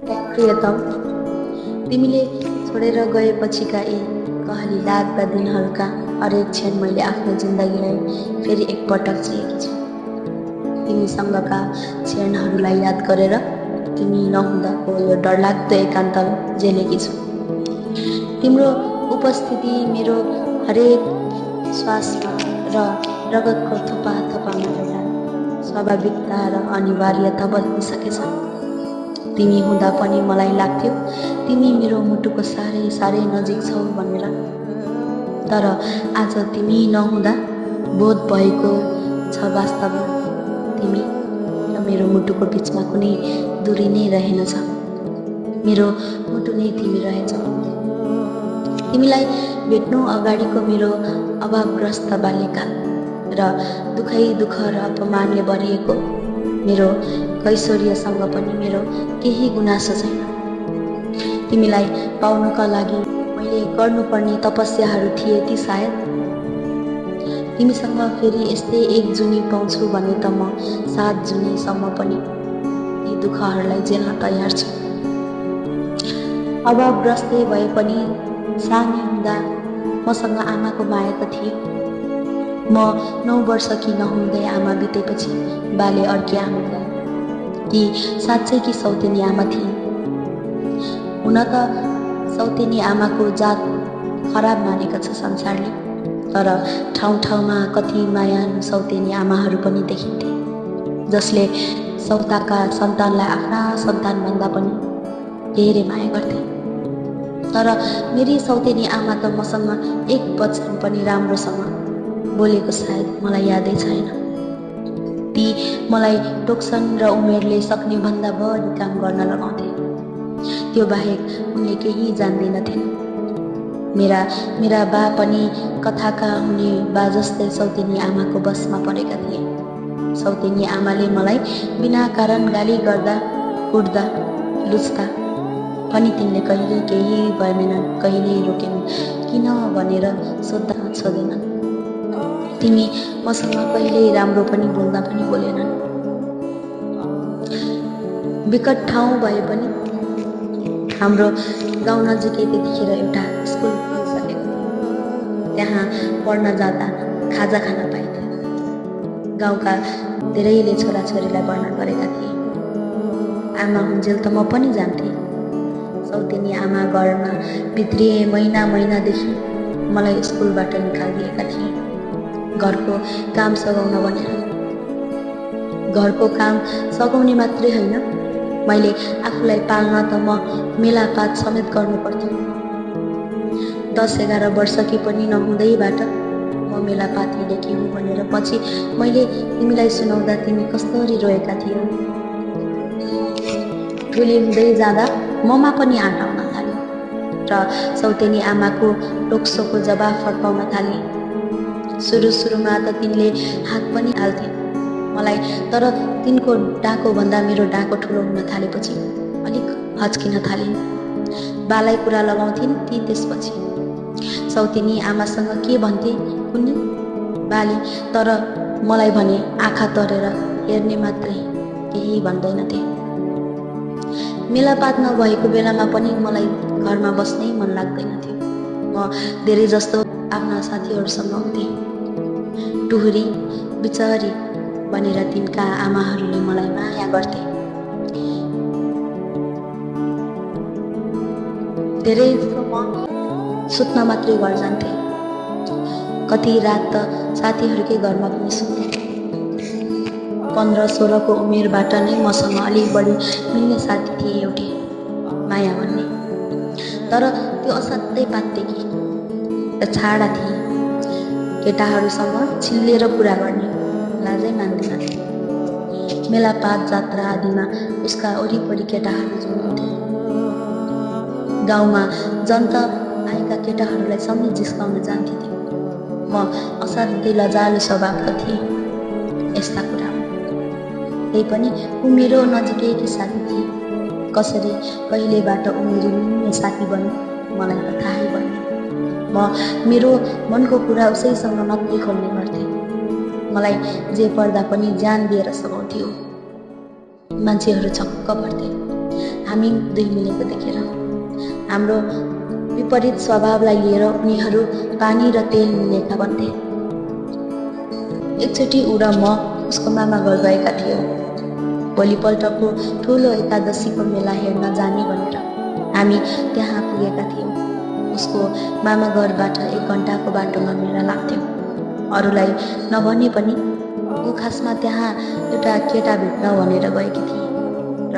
प्रियतम, तिमीले छोडेर गएपछिका यी कहली लाग्दा दिनहरूका हरेक क्षण मैले आफ्नो जिन्दगीलाई फेरि एकपटक जिएकी छु। तिमीसँगका क्षणहरूलाई याद गरेर तिमी नहुँदाको यो डरलाग्दो एकान्तलाई झेलेकी छु। तिम्रो उपस्थिति मेरो हरेक श्वासमा र रगतको थोपा थोपामा एउटा स्वाभाविकता र अनिवार्यता बनिसकेछ। तिमी हुँदा पनि मलाई लाग्थ्यो तिमी मेरो मुटुको साह्रै साह्रै नजिक छौ भनेर। तर आज तिमी नहुँदा बोध भएको छ वास्तवमा तिमी र मेरो मुटुको बिचमा कुनै दूरी नै रहेनछ। मेरो मुटु नै तिमी रहेछौ। तिमीलाई भेट्नु अगाडिको मेरो अभावग्रस्त बाल्यकाल र दुखै दुःख र अपमानले भरिएको मेरो कैशोर्यसँग पनि मेरो केही गुनासो छैन। तिमीलाई पाउनका लागि मैले गर्नुपर्ने तपस्याहरू थिए ती सायद। तिमीसँग फेरि यस्तै 1 जुनी पाउँछु भने त म 7 जुनीसम्म पनि यी दुःखहरूलाई झेल्न तयार छु। अभावग्रस्तै भए पनि सानी हुँदा मसँग आमाको माया त थियो। म 9 वर्षकी नहुँदै आमा बितेपछि बाले अर्की आमा गए। ती साँच्चै कि सौतेनी आमा थिइन्। हुन त सौतेनी आमाको जात खराब मानेको छ संसारले, तर ठाउँ ठाउँमा कति मायालु सौतेनी आमाहरू पनि देखिन्थे जसले सौताका सन्तानलाई आफ्ना सन्तानभन्दा पनि धेरै माया गर्थे। तर मेरी सौतेनी आमा त मसँग एक वचन पनि राम्रोसँग बोलेको सायद मलाई यादै छैन। ती मलाई टोक्छन् र उमेरले सक्ने भन्दा बढी काम गर्न लगाउँथे। त्यो बाहेक उनले केही जान्दैनथिन्। मेरा बा पनि कथाका हुने बा जस्तै सौतेनी आमाको बसमा परेका थिए। सौतेनी आमाले मलाई बिना कारण गाली गर्दा कुट्दा लुच्दा पनि तिनले कहिल्यै केही भनेनन्, कहिल्यै रोकेनन्, किन भनेर सोद्धा छोडेनन्। तिमी मसँग कहिल्यै राम्रो पनि बोल्दा पनि बोलेनन्। विकट ठाउँ भए पनि हाम्रो गाउँ नजिकै त्यतिखेर एउटा स्कुल पुगिसकेको थियो। त्यहाँ पढ्न जाँदा खाजा खान पाइन्थ्यो। गाउँका धेरैले छोराछोरीलाई वर्णन गरेका थिए। आमा हुन्जेल त म पनि जान्थेँ। सौतेनी आमा घरमा भित्रिए महिनादेखि मलाई स्कुलबाट निकालिदिएका थिए घरको काम सघाउन भनेर। घरको काम सघाउने मात्रै होइन, मैले आफूलाई पाल्न त म मेलापात समेत गर्नु पर्थ्यो। 10-11 वर्षकी पनि नहुँदैबाट म मेलापात हिँडेकी हुँ भनेर पछि मैले तिमीलाई सुनाउँदा तिमी कस्तरी रोएका थियौ। ठुली हुँदै जाँदा ममा पनि आँट आउन थाल्यो र सौतेनी आमाको टोक्सोको जवाफ फर्काउन थाले। सुरुमा त तिनले हात पनि हाल्थे मलाई, तर तिनको डाकोभन्दा मेरो डाको ठुलो हुन थालेपछि अलिक हच्किन थालिन्। बालाई कुरा लगाउँथिन् ती त्यसपछि। सौतेनी आमासँग के भन्थे कुन्नी बाले, तर मलाई भने आँखा तरेर हेर्ने मात्रै, केही भन्दैनथे। मेलापात नभएको बेलामा पनि मलाई घरमा बस्नै मन लाग्दैन थियो। म धेरै जस्तो आफ्ना साथीहरूसँग हुन्थेँ। टुहुरी बिचारी भनेर तिनका आमाहरूले मलाई माया गर्थे। धेरै जस्तो म सुत्न मात्रै घर जान्थेँ। कति रात त साथीहरूकै घरमा पनि सुत्थेँ। 15-16 को उमेरबाट नै मसँग अलिक बढी मिल्ने साथी थिए एउटी माया भन्ने। तर त्यो असाध्यै पात्तेकी र छाडा थिए। केटाहरूसँग छिल्लेर कुरा गर्ने लाजै मान्दैनथे। मेलापात जात्रा आदिमा उसका वरिपरि केटाहरू जुम्थे। गाउँमा जनता आएका केटाहरूलाई समेत जिस्काउन जान्थे। म असाध्यै लजालु स्वभावको थिएँ यस्ता कुरामा। त्यही पनि ऊ मेरो नजिकैकी साथी थिए। कसरी कहिलेबाट उमेरी मिल्ने साथी बन्यो मलाई त थाहै भएन। म मेरो मनको कुरा उसैसँग मात्रै खोल्ने गर्थेँ। मलाई जे पर्दा पनि जान दिएर सघाउँथ्यो। मान्छेहरू छक्क पर्थे। हामी दुई मिलेको देखेर हाम्रो विपरीत स्वभावलाई लिएर उनीहरू पानी र तेल मिलेका भन्थे। एकचोटि ऊ र म उसको मामा घर गएका थियौँ। भोलिपल्टको ठुलो एकादशीको मेला हेर्न जाने भनेर हामी त्यहाँ पुगेका थियौँ। उसको मामा घरबाट 1 घन्टाको बाटोमा मेला लाग्थ्यो। अरूलाई नभने पनि ऊ खासमा त्यहाँ एउटा केटा भेट्न भनेर गएकी थिए र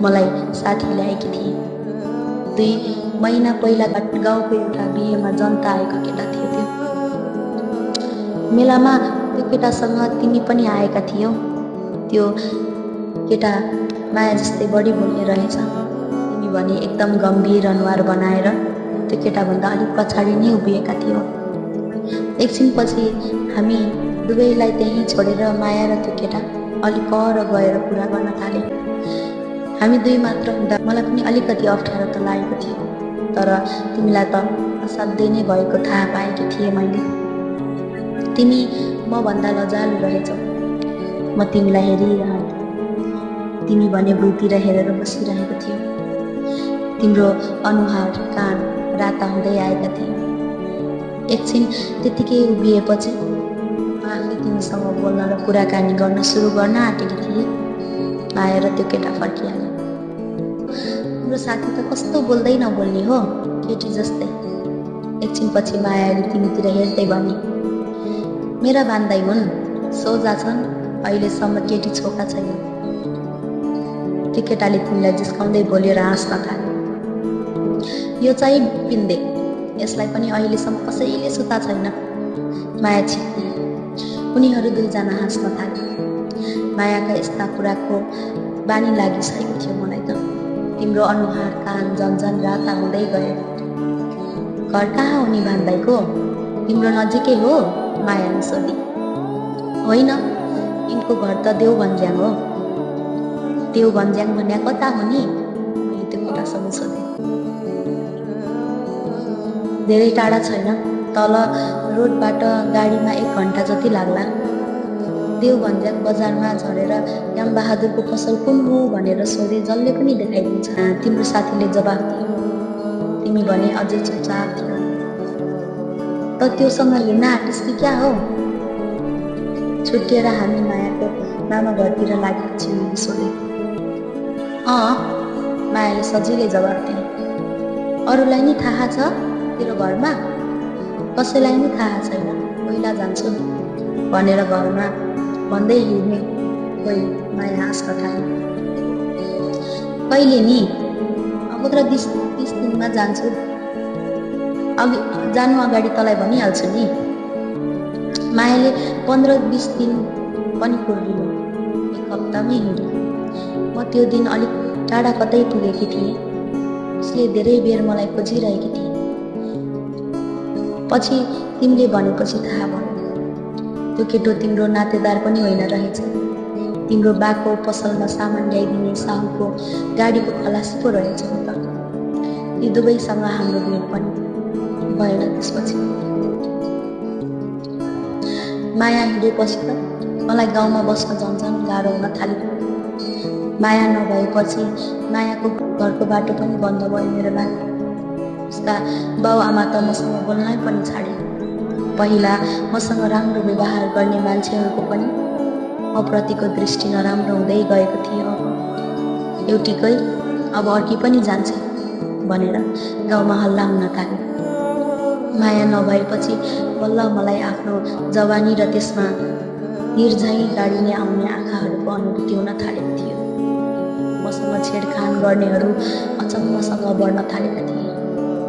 मलाई साथी ल्याएकी थिए। 2 महिना पहिला गाउँको एउटा बिहेमा जनता आएको केटा थियो त्यो। मेलामा त्यो केटासँग तिमी पनि आएका थियौ। त्यो केटा माया जस्तै बढी बोल्ने रहेछ। तिमी भने एकदम गम्भीर अनुहार बनाएर त्यो केटाभन्दा अलिक पछाडि नै उभिएका थियौ। एकछिनपछि हामी दुवैलाई त्यहीँ छोडेर माया र त्यो केटा अलिक पर गएर कुरा गर्न थाले। हामी 2 मात्र हुँदा मलाई पनि अलिकति अप्ठ्यारो त लागेको थियो, तर तिमीलाई त असाध्यै नै भएको थाहा पाएकी थिएँ मैले। तिमी मभन्दा लजालु रहेछौ। म तिमीलाई हेरिरहन्थेँ। तिमी भने भुइँतिर हेरेर बसिरहेको थियौ। तिम्रो अनुहार कान राता हुँदै आएका थिए। एकछिन त्यतिकै उभिएपछि आफै तिमीसँग बोल्न र कुराकानी गर्न सुरु गर्न आँटेकी थिए। आएर त्यो केटा फर्किहाल्यो। तिम्रो साथी त कस्तो बोल्दै नबोल्ने हो, केटी जस्तै। एकछिनपछि मायाले तिमीतिर हेर्दै भने, मेरा बान्दै हुन्, सोझा छन्, अहिलेसम्म केटी छोका छैन। त्यो केटाले तिमीलाई जिस्काउँदै बोलेर हाँस्न थाल्यो। यो चाहिँ पिन्दे, यसलाई पनि अहिलेसम्म कसैले सुता छैन। माया छिट्टी। उनीहरू 2 जना हाँस्न थाले। मायाका यस्ता कुराको बानी लागिसकेको थियो मलाई त। तिम्रो अनुहार कान झन्झन राता हुँदै गयो। घर कहाँ हो नि बान्दैको? तिम्रो नजिकै हो? मायाले सोधी। होइन, यिनको घर त देवभन्ज्याङ हो। देवभन्ज्याङ भन्या कता हो नि? मैले त्यो केटासँग सोधेँ। धेरै टाढा छैन, तल रोडबाट गाडीमा 1 घन्टा जति लाग्ला। देवभन्ज्याङ बजारमा झरेर यामबहादुरको पसल कुन हो भनेर सोधे जसले पनि देखाइदिन्छ। तिम्रो साथीले जवाफ दियो। तिमी भने अझै चुपचाप थियौ। त त्योसँग हिँड्न आँटिस् कि क्या हो? छुट्टिएर हामी मायाको मामा घरतिर लागेपछि मैले सोधेँ। मायाले सजिलै जवाफ दिए। अरूलाई नि थाहा छ तेरो घरमा? कसैलाई नि थाहा छैन। पहिला जान्छु भनेर घरमा भन्दै हिँड्ने कोही माया हाँस्न थाल्यो। कहिले नि? अब त 20 दिनमा जान्छु। अघि जानु अगाडि तँलाई भनिहाल्छु नि। मायाले 15-20 दिन पनि पुग्दिन, 1 हप्तामै हिँड्यो। म त्यो दिन अलिक टाढा कतै पुगेकी थिएँ। उसले धेरै बेर मलाई खोजिरहेकी थिए। पछि तिमीले भनेपछि थाहा भयो। त्यो केटो तिम्रो नातेदार पनि होइन रहेछ। तिम्रो बाको पसलमा सामान ल्याइदिने साहुको गाडीको खलासी पो रहेछ नि त। यी दुवैसँग हाम्रो भेट पनि भएन। त्यसपछि माया हिँडेपछि त मलाई गाउँमा बस्न झन्झन गाह्रो हुन थाल्यो। माया नभएपछि मायाको घरको बाटो पनि बन्द भयो मेरो लागि। उसका बाउ आमा त मसँग बोल्नै पनि छाडे। पहिला मसँग राम्रो व्यवहार गर्ने मान्छेहरूको पनि म प्रतिको दृष्टि नराम्रो हुँदै गएको थियो। एउटी गई अब अर्की पनि जान्छ भनेर गाउँमा हल्ला हुन थाल्यो। माया नभएपछि बल्ल मलाई आफ्नो जवानी र त्यसमा निर्झै गाडिने आउने आँखाहरूको अनुभूति हुन थालेको थियो। मसँग छेडखान गर्नेहरू अचम्मसँग बढ्न थालेका थिए।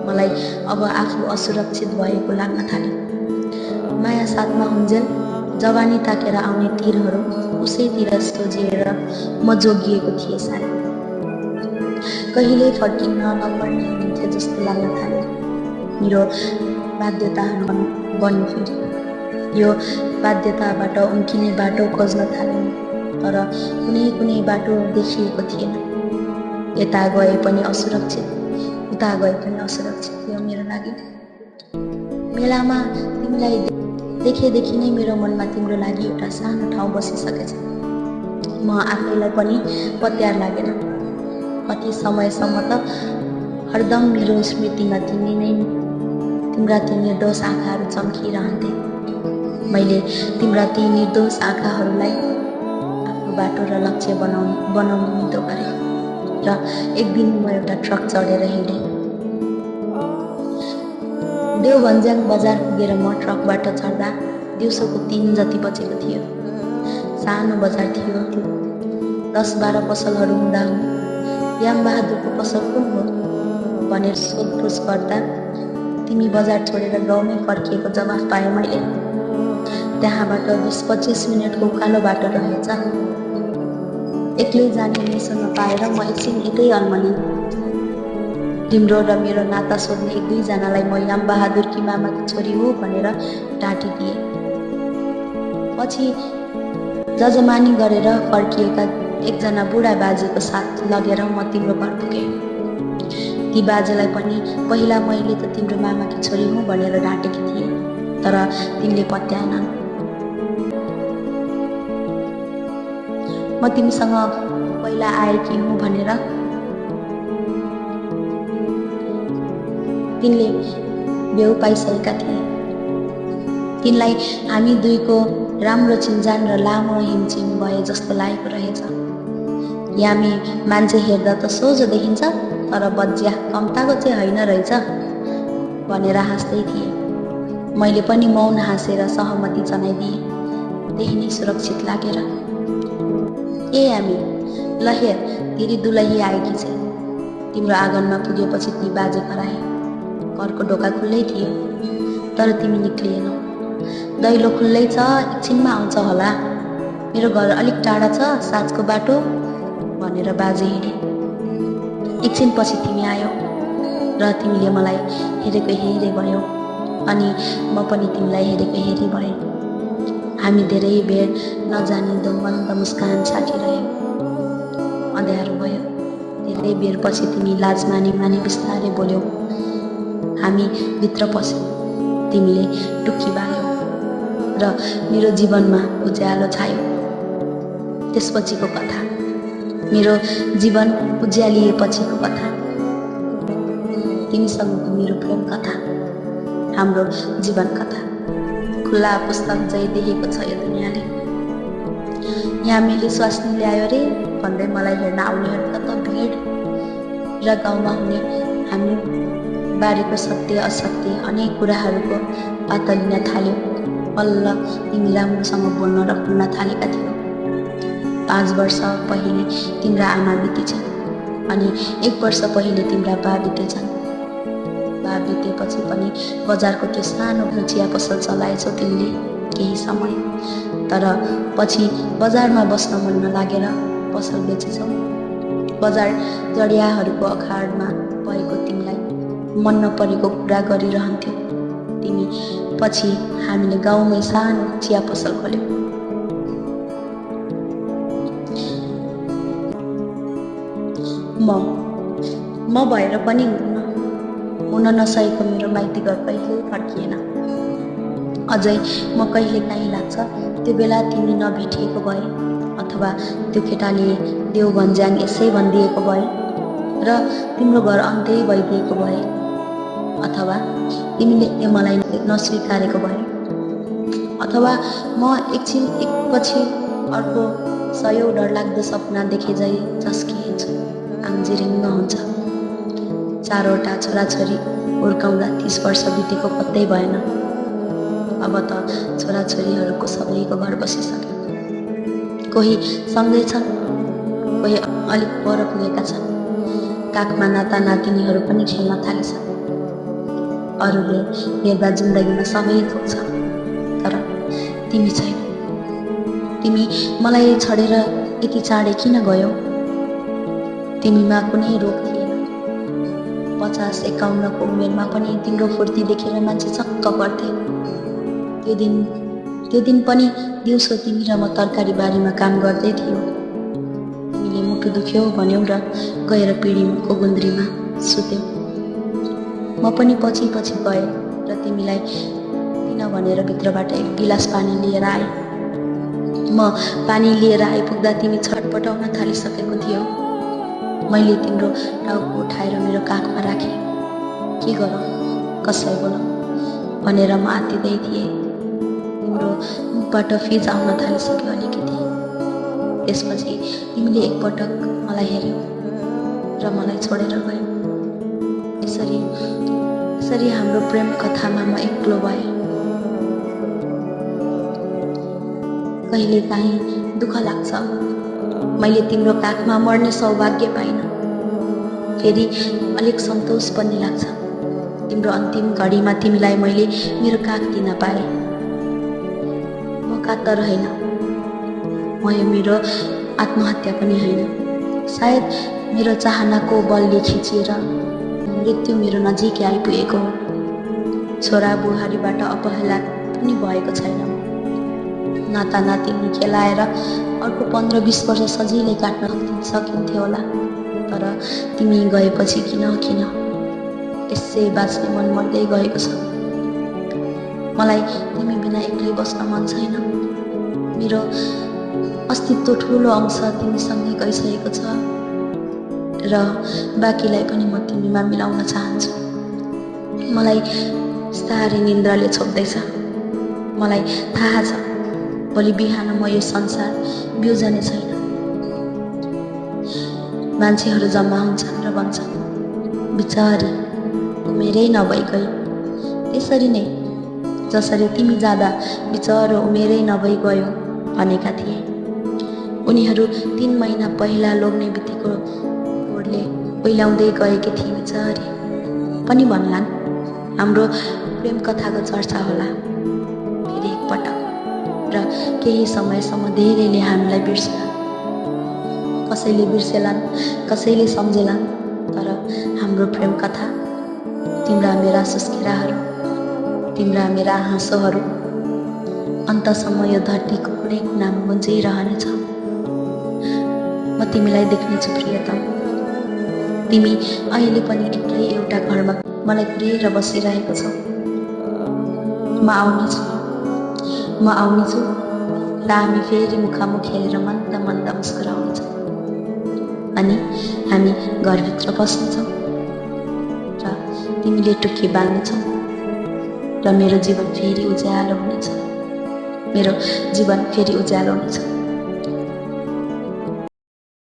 मलाई अब आफू असुरक्षित भएको लाग्न थाल्यो। माया साथमा हुन्जेल जवानी ताकेर आउने तीरहरू उसैतिर सोझिएर म जोगिएको थिएँ। सायद कहिल्यै फर्किन्न नपर्ने हुन्थ्यो जस्तो लाग्न थाल्यो। मेरो बाध्यताहरू बन्यो। फेरि यो बाध्यताबाट उम्किने बाटो खोज्न थाल्यो, तर कुनै बाटो देखिएको थिएन। यता गए पनि असुरक्षित, उता गए पनि असुरक्षित थियो मेरो लागि। मेलामा तिमीलाई देखेदेखि नै मेरो मनमा तिम्रो लागि एउटा सानो ठाउँ बसिसकेछ। म आफैलाई पनि पत्यार लागेन। कति समयसम्म त हरदम मेरो स्मृतिमा तिम्रा ती निर्दोष आँखाहरू चम्किरहन्थे। मैले तिम्रा ती निर्दोष आँखाहरूलाई आफ्नो बाटो र लक्ष्य बनाउनु निदो गरेँ र एक दिन म एउटा ट्रक चढेर हिँडेँ। देवभन्ज्याङ बजार पुगेर म ट्रकबाट चढ्दा दिउँसोको 3 जति बजेको थियो। सानो बजार थियो त्यो। 10-12 पसलहरू हुँदा याम बहादुरको पसल कुन हो भनेर सोधपुछ गर्दा तिमी बजार छोडेर गाउँमै फर्किएको जवाफ पाएँ मैले। त्यहाँबाट 20-25 मिनटको उकालो बाटो रहेछ। एक्लै जाने मसँग पाएर म एकछिन एकै अल्मली। तिम्रो र मेरो नाता सोध्ने 1-2 जनालाई म याम बहादुरकी मामाकी छोरी हो भनेर टाटिदिए। पछि जजमानी गरेर फर्किएका एकजना बुढा बाजेको साथ लगेर म तिम्रो घर पुगेँ। ती बाजेलाई पनि पहिला मैले त तिम्रो मामाकी छोरी हुँ भनेर ढाँटेकी थिएँ, तर तिनले पत्याएनन्। म तिमीसँग पहिला आएकी हुँ भनेर तिनले बेउ पाइसकेका थिए। तिनलाई हामी दुईको राम्रो चिन्जान र लामो हिमचिम भए जस्तो लागेको रहेछ। यामी मान्छे हेर्दा त सोझो देखिन्छ, तर बज्या कम्ताको चाहिँ होइन रहेछ भनेर हाँस्दै थिए। मैले पनि मौन हाँसेर सहमति जनाइदिएँ, त्यही नै सुरक्षित लागेर। ए यामी, ल हेर तेरी दुलही आएकी छे। तिम्रो आँगनमा पुगेपछि ती बाजे कराए। घरको ढोका खुल्लै थियो, तर तिमी निक्लिएनौ। दैलो खुल्लै छ, एकछिनमा आउँछ होला। मेरो घर अलिक टाढा छ, साँझको बाटो भनेर बाजे हिँडे। एकछिन पछि तिमी आयौ र तिमीले मलाई हेरेको हेरे भयो, अनि म पनि तिमीलाई हेरेको हेरी भएँ। हामी धेरै बेर नजानिदो मन्द मुस्कान छाटिरह्यौँ। अँध्यारो भयो। धेरै बेर पछि तिमी लाज मानी बिस्तारै बोल्यौ। हामी भित्र पस्यौँ। तिमीले टुक्की बाल्यौ र मेरो जीवनमा उज्यालो छायो। त्यसपछिको कथा, मेरो जीवन उज्यालिएपछिको कथा, तिमीसँगको मेरो प्रेम कथा, हाम्रो जीवन कथा। खुल्ला पुस्तक जै देखेको छ यो दुनियाँले। यहाँ मैले स्वास्नी ल्यायो रे भन्दै मलाई हेर्न आउनेहरूको त भिड र गाउँमा हुने हामी बारेको सत्य असत्य अनेक कुराहरूको पत्ता लिन थाल्यो। बल्ल तिमी राम्रोसँग बोल्न र खुल्न थालेका थियौ। 5 वर्ष पहिले तिम्रा आमा बितेछन् अनि 1 वर्ष पहिले तिम्रा बा बितेछन्। बा बितेपछि पनि बजारको त्यो सानो चिया पसल चलाएछौ तिमीले केही समय, तर पछि बजारमा बस्न मन नलागेर पसल बेचेछौ। बजार जडियाहरूको अखाडमा भएको तिमीलाई मन नपरेको कुरा गरिरहन्थ्यौ। तिमी पछि हामीले गाउँमै सानो चिया पसल खोल्यौ। म भएर पनि हुन नसकेको मेरो माइती घर कहिल्यै फर्किएन। अझै म कहिले काहीँ लाग्छ त्यो बेला तिमी नभेटिएको भए, अथवा त्यो केटाले देवभन्ज्याङ यसै भनिदिएको भए र तिम्रो घर अन्त्यै भइदिएको भए, अथवा तिमीले मलाई नस्वीकारेको भए, अथवा म एकपछि अर्को 100 डरलाग्दो सपना देखे झै झस्किन्छु, आङजिरिङ्ग हुन्छ। 4वटा छोराछोरी हुर्काउँदा 30 वर्ष बितेको पत्तै भएन। अब त छोराछोरीहरूको सबैको घर बसिसक्यो। कोही सँगै छन्, कोही अलिक पर पुगेका छन्। काखमा नाता नातिनीहरू पनि खेल्न थालेछन्। अरूले हेर्दा जिन्दगीमा सबै थोक छ, तर तिमी छैन। तिमी मलाई छोडेर यति चाँडै किन गयौ? तिमीमा कुनै रोग थिएन। 50-51 को उमेरमा पनि तिम्रो फुर्ती देखेर मान्छे छक्क पर्थे। त्यो दिन पनि दिउँसो तिमी र म तरकारी बारीमा काम गर्दै थियौ। तिमीले मुटु दुख्यो भन्यौ र गएर पिँढीको गुन्द्रीमा सुत्यौ। म पनि पछि गएँ र तिमीलाई किन भनेर भित्रबाट 1 गिलास पानी लिएर आएँ। म पानी लिएर आइपुग्दा तिमी छटपटाउन थालिसकेको थियौ। मैले तिम्रो टाउको उठाएर मेरो काखमा राखेँ। के गरौँ, कसलाई बोलाउँ भनेर म आत्तिँदै थिएँ। तिम्रो मुखबाट फिज आउन थालिसक्यो अलिकति। त्यसपछि तिमीले एकपटक मलाई हेऱ्यौ र मलाई छोडेर गयौ। यसरी हाम्रो प्रेम कथामा म एक्लो भएँ। कहिलेकाहीँ दुःख लाग्छ, मैले तिम्रो काखमा मर्ने सौभाग्य पाइनँ। फेरि अलिक सन्तोष पनि लाग्छ, तिम्रो अन्तिम घडीमा तिमीलाई मैले मेरो काख दिन पाएँ। म कातर होइन, म यो मेरो आत्महत्या पनि होइन। सायद मेरो चाहनाको बलले खिचिएर मृत्यु मेरो नजिकै आइपुगेको हो। छोरा बुहारीबाट अपहेला पनि भएको छैन। नाता नातिनी खेलाएर अर्को 15-20 वर्ष सजिलै काट्न सकिन्थ्यो होला। तर तिमी गएपछि किन यसै बाँच्ने मन मर्दै गएको छ। मलाई तिमी बिना एक्लै बस्न मन छैन। मेरो अस्तित्व ठुलो अंश तिमीसँगै गइसकेको छ र बाँकीलाई पनि म तिमीमा मिलाउन चाहन्छु। मलाई साह्रै निन्द्राले छोप्दैछ। मलाई थाहा छ भोलि बिहान म यो संसार बिउजने छैन। मान्छेहरू जम्मा हुन्छन् र भन्छन्, बिचारी उमेरै नभई गई। त्यसरी नै जसरी तिमी जाँदा बिचारो उमेरै नभई गयो भनेका थिए। उनीहरू 3 महिना पहिला लोग्ने बितेको गोडले ओइलाउँदै गएकी थिए बिचारी पनि भन्लान्। हाम्रो प्रेम कथाको चर्चा होला फेरि एकपटक र केही समयसम्म धेरैले हामीलाई बिर्सेला। कसैले बिर्सेलान्, कसैले सम्झेलान्, तर हाम्रो प्रेम कथा, तिम्रा मेरा सुस्केराहरू, तिम्रा मेरा हाँसोहरू अन्तसम्म यो धरतीको कुनै कुनामा गुन्जिरहनेछ। म तिमीलाई देख्नेछु प्रियतम। तिमी अहिले पनि एक्लै एउटा घरमा मलाई कुरेर बसिरहेको छौ। म आउनेछु र हामी फेरि मुखामुख हेरेर मन्द मुस्कुराउनेछौँ। अनि हामी घरभित्र बस्नेछौँ र तिमीले टुक्की बाँध्नेछौ र मेरो जीवन फेरि उज्यालो हुनेछ।